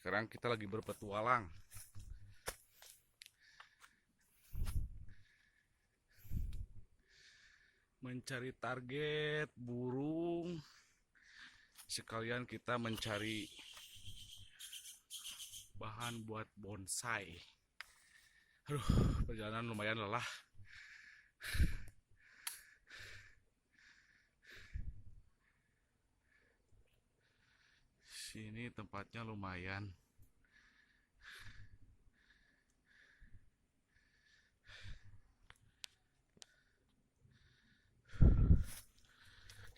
Sekarang kita lagi berpetualang. Mencari target burung. Sekalian kita mencari bahan buat bonsai. Aduh, perjalanan lumayan lelah. Sini tempatnya lumayan.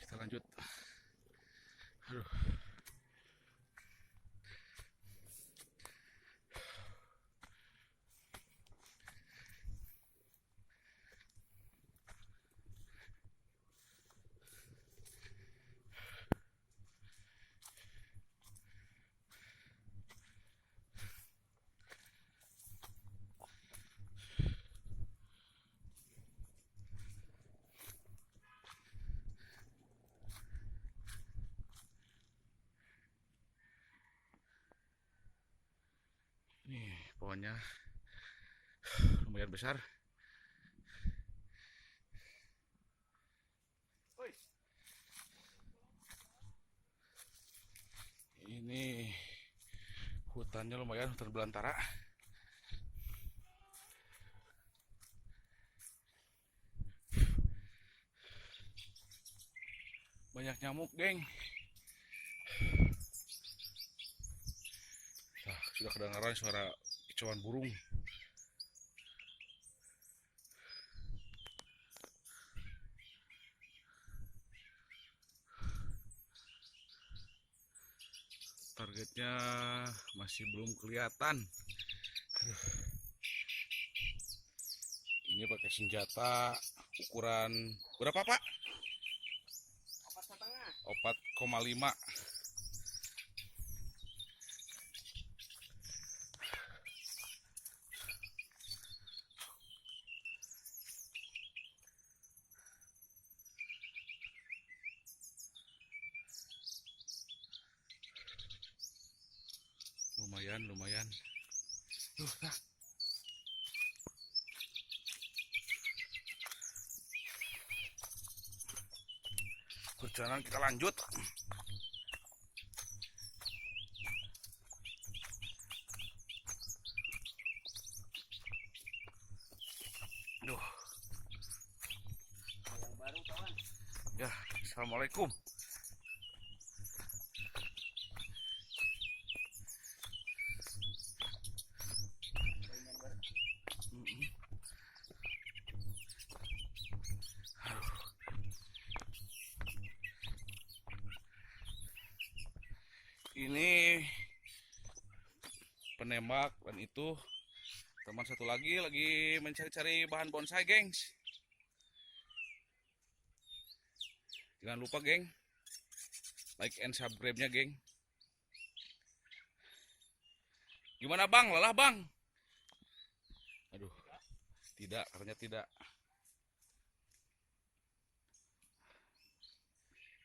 Kita lanjut. Aduh. Nih, pohonnya lumayan besar. Ini hutannya lumayan, hutan belantara. Banyak nyamuk, geng. Nah, sudah kedengaran suara kicauan burung. Targetnya masih belum kelihatan. Ini pakai senjata ukuran berapa, Pak? 4,5. Lumayan. Nah. Perjalanan kita lanjut. Duh. Ya, assalamualaikum. Ini penembak dan itu teman satu lagi mencari-cari bahan bonsai, gengs. Jangan lupa, geng, like and subscribe-nya, geng. Gimana, Bang? Lelah, Bang? Aduh, tidak, katanya tidak.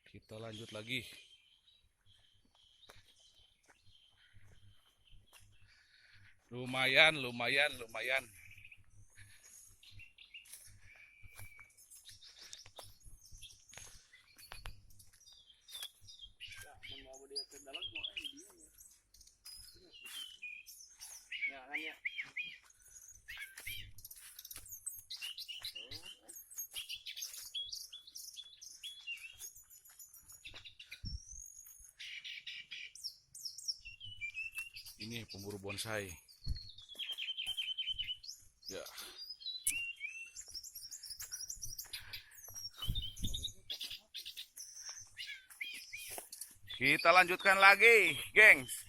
Kita lanjut lagi. Lumayan. Ini pemburu bonsai. Ya. Kita lanjutkan lagi, gengs.